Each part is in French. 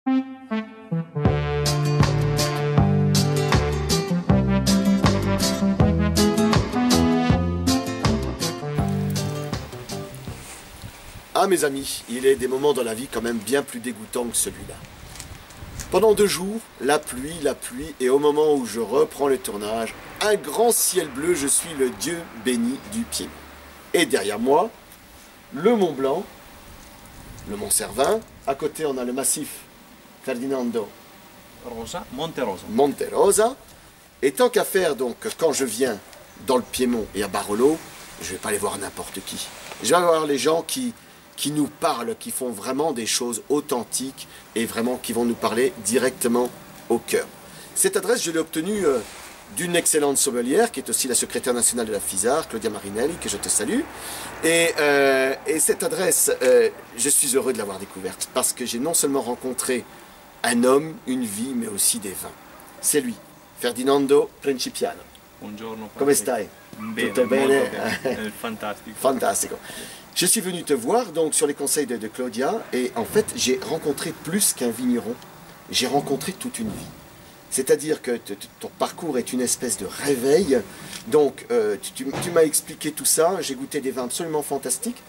Ah mes amis, il est des moments dans la vie quand même bien plus dégoûtants que celui-là. Pendant 2 jours, la pluie, et au moment où je reprends le tournage, un grand ciel bleu, je suis le Dieu béni du Piémont. Et derrière moi, le Mont Blanc, le Mont Cervin, à côté on a le massif Ferdinando Rosa, Monte Rosa. Monte Rosa, et tant qu'à faire donc, quand je viens dans le Piémont et à Barolo, je ne vais pas aller voir n'importe qui. Je vais aller voir les gens qui nous parlent, qui font vraiment des choses authentiques et vraiment qui vont nous parler directement au cœur. Cette adresse, je l'ai obtenue d'une excellente sommelière, qui est aussi la secrétaire nationale de la FISAR, Claudia Marinelli, que je te salue. Et cette adresse, je suis heureux de l'avoir découverte, parce que j'ai non seulement rencontré un homme, une vie, mais aussi des vins. C'est lui, Ferdinando Principiano. Buongiorno. Come stai? Bene, Tutto bene? molto bene. Fantastico. Fantastico. Je suis venu te voir donc sur les conseils de Claudia, et en fait j'ai rencontré plus qu'un vigneron, j'ai rencontré toute une vie. C'est-à-dire que ton parcours est une espèce de réveil, donc tu m'as expliqué tout ça, j'ai goûté des vins absolument fantastiques.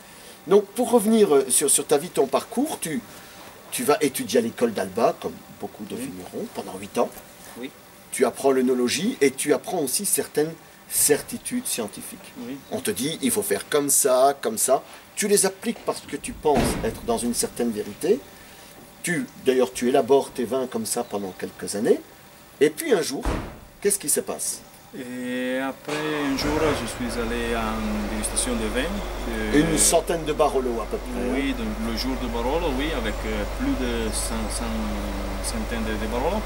Donc pour revenir sur ta vie, ton parcours, tu vas étudier à l'école d'Alba, comme beaucoup de vignerons, pendant 8 ans. Oui. Tu apprends l'œnologie et tu apprends aussi certaines certitudes scientifiques. Oui. On te dit, il faut faire comme ça, comme ça. Tu les appliques parce que tu penses être dans une certaine vérité. D'ailleurs, tu élabores tes vins comme ça pendant quelques années. Et puis un jour, qu'est-ce qui se passe? Et après un jour, je suis allé à une dégustation de vin. Une centaine de Barolo à peu près. Oui, donc le jour de Barolo, oui, avec plus de centaines de Barolo.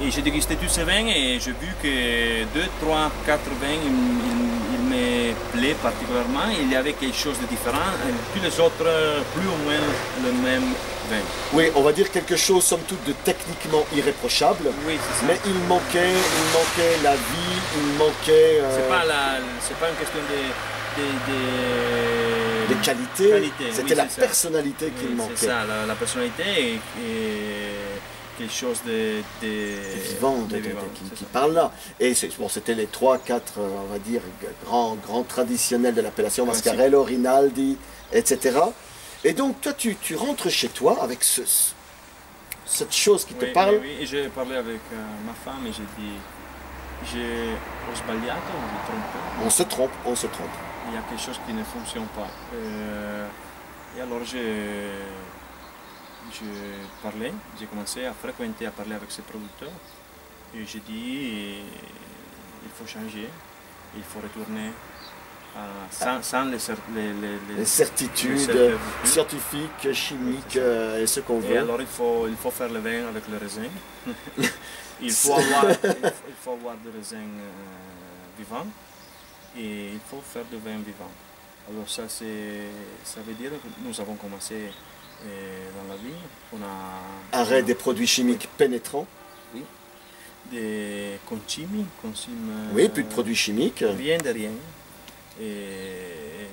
Et j'ai dégusté tous ces vins et j'ai vu que 2, 3, 4 vins, ils me plaisent particulièrement. Il y avait quelque chose de différent. Et tous les autres, plus ou moins le même vin. Oui, on va dire quelque chose, somme toute, de techniquement irréprochable. Oui, c'est ça. Mais il manquait la vie, il manquait... C'est pas une question de qualité. C'était oui, la ça. personnalité qui manquait. C'est ça, la personnalité et quelque chose de vivant, qui parle là. Et bon, c'était les 3, 4, on va dire, grands traditionnels de l'appellation Mascarello, Rinaldi, etc. Et donc, toi, tu rentres chez toi avec cette chose qui te parle. Oui, et j'ai parlé avec ma femme et j'ai dit, ho sbagliato, On se trompe. Il y a quelque chose qui ne fonctionne pas. Et alors j'ai commencé à fréquenter, à parler avec ces producteurs. Et j'ai dit, il faut changer, il faut retourner sans les certitudes scientifiques, chimiques et ce qu'on veut. Et alors il faut faire le vin avec le raisin. il faut avoir des raisins vivants et il faut faire du vin vivant. Alors ça veut dire que nous avons commencé dans la vigne. Arrêt des produits chimiques pénétrants. Oui. Des concimi. Oui, plus de produits chimiques. Rien de rien. Et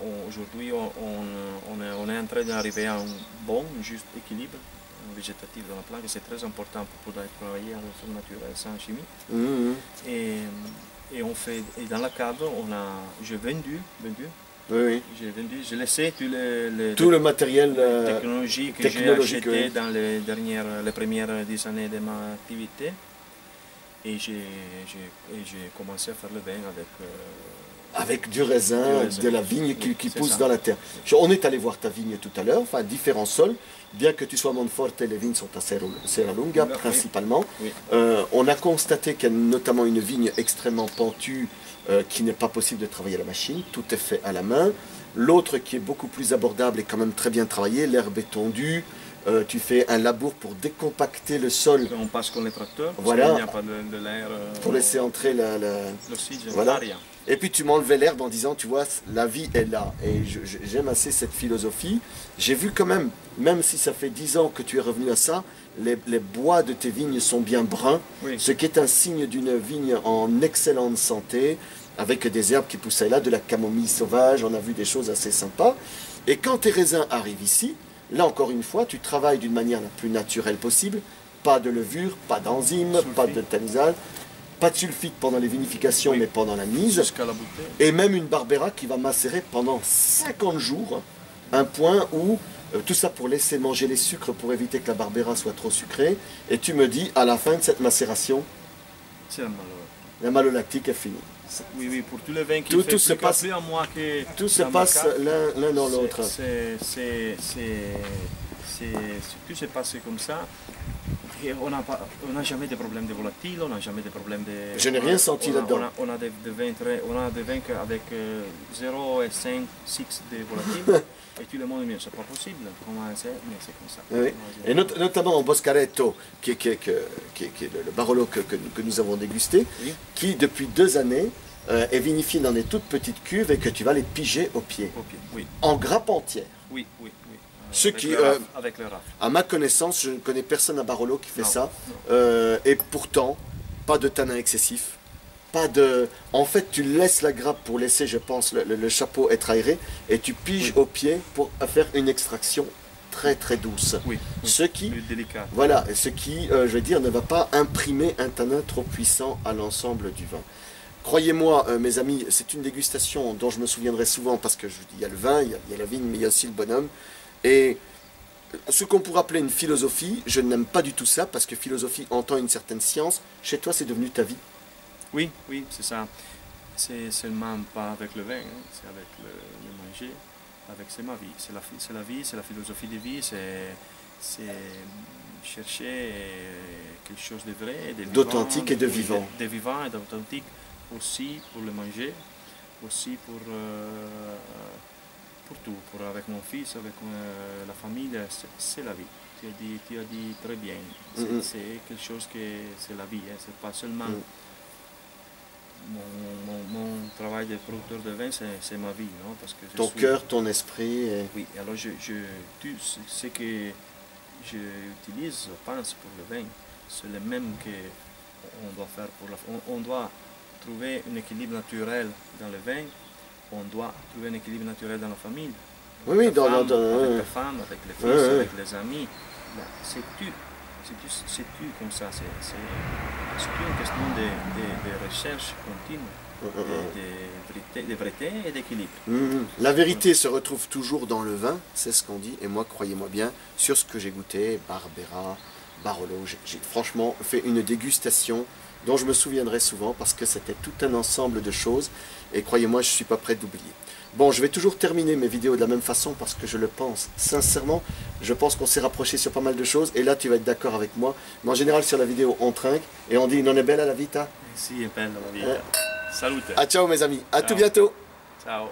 aujourd'hui, on est en train d'arriver à un bon, juste équilibre végétatif dans la plante. C'est très important pour pouvoir travailler en façon naturelle, sans chimie. Et on fait, et dans la cave, j'ai vendu. Oui. J'ai laissé tout le matériel technologique que j'ai acheté dans les premières 10 années de ma activité. Et j'ai commencé à faire le vin avec du raisin, de la vigne qui pousse dans la terre. On est allé voir ta vigne tout à l'heure, enfin différents sols, bien que tu sois à Monforte, les vignes sont à Serralunga principalement. Oui. On a constaté qu'il y a notamment une vigne extrêmement pentue qui n'est pas possible de travailler à la machine, tout est fait à la main. L'autre qui est beaucoup plus abordable et quand même très bien travaillé, l'herbe est tondue. Tu fais un labour pour décompacter le sol. On passe comme les tracteurs, parce voilà, qu'il n'y a pas de l'air. Pour laisser entrer l'oxygène. Voilà. Et puis tu m'enlevais l'herbe en disant, tu vois, la vie est là. Et j'aime assez cette philosophie. J'ai vu quand même si ça fait 10 ans que tu es revenu à ça, les bois de tes vignes sont bien bruns, oui. Ce qui est un signe d'une vigne en excellente santé, avec des herbes qui poussaient là, de la camomille sauvage, on a vu des choses assez sympas. Et quand tes raisins arrivent ici, Là encore une fois, tu travailles d'une manière la plus naturelle possible. Pas de levure, pas d'enzymes, pas de tannizal, pas de sulfite pendant les vinifications, Oui. mais pendant la mise. Jusqu'à la bouteille. Et même une Barbera qui va macérer pendant 50 jours. Un point où, tout ça pour laisser manger les sucres, pour éviter que la Barbera soit trop sucrée. Et tu me dis, à la fin de cette macération, C'est un malheur. la malolactique est finie. Oui, oui, pour tous les vins qui Tout fait se plus passe- café à moi que Tout se dans ma passe cave, l'un dans l'autre. Tout se passe comme ça. Et on n'a jamais de problème de volatile, on n'a jamais de problème de... Je n'ai rien senti là-dedans. On a des vins avec 0 et 5, 6 de volatile. Et tout le monde dit, c'est pas possible, comment c'est, mais c'est comme ça. Oui. Et notamment en Boscaretto, qui est le Barolo que nous avons dégusté, Oui. qui depuis 2 années est vinifié dans des toutes petites cuves et que tu vas les piger au pied, Au pied, oui, en grappe entière. oui, oui, oui. Ce Avec qui, le rafle, avec le rafle. À ma connaissance, je ne connais personne à Barolo qui fait Non, ça. Et pourtant, pas de tanin excessif. Pas de... En fait, tu laisses la grappe pour laisser, je pense, le chapeau être aéré. Et tu piges au pied pour faire une extraction très très douce. Oui, Ce qui... plus délicat. Voilà, ce qui, je veux dire, ne va pas imprimer un tanin trop puissant à l'ensemble du vin. Croyez-moi, mes amis, c'est une dégustation dont je me souviendrai souvent parce que je vous dis, il y a le vin, il y a la vigne, mais il y a aussi le bonhomme. Et ce qu'on pourrait appeler une philosophie, je n'aime pas du tout ça parce que philosophie entend une certaine science. Chez toi, c'est devenu ta vie. Oui, oui, c'est ça. C'est seulement pas avec le vin, hein, c'est avec le manger, c'est ma vie. C'est la vie, c'est la philosophie de vie, c'est chercher quelque chose de vrai, D'authentique et de vivant. De vivant et d'authentique aussi pour le manger, aussi pour tout, avec mon fils, avec la famille, c'est la vie. Tu as dit très bien, c'est quelque chose que c'est la vie, hein, c'est pas seulement... Mon travail de producteur de vin, c'est ma vie, non? Parce que Ton cœur, ton esprit. Et... Oui, alors tout ce que j'utilise, je pense, pour le vin, c'est le même qu'on doit faire pour la... On doit trouver un équilibre naturel dans le vin, on doit trouver un équilibre naturel dans la famille. Oui, oui, avec la femme, avec les fils, avec les amis. C'est tout. C'est tout comme ça, c'est une question de recherche continue, de vérité et d'équilibre. La vérité se retrouve toujours dans le vin, c'est ce qu'on dit, et moi, croyez-moi bien, sur ce que j'ai goûté, Barbera, Barolo, j'ai franchement fait une dégustation dont je me souviendrai souvent parce que c'était tout un ensemble de choses, et croyez-moi, je ne suis pas prêt d'oublier. Bon, je vais toujours terminer mes vidéos de la même façon parce que je le pense sincèrement. Je pense qu'on s'est rapproché sur pas mal de choses et là tu vas être d'accord avec moi. Mais en général sur la vidéo on trinque et on dit non è bella la vita. Si, è bella la vita. Salute. Ah ciao mes amis, à tout bientôt. Ciao.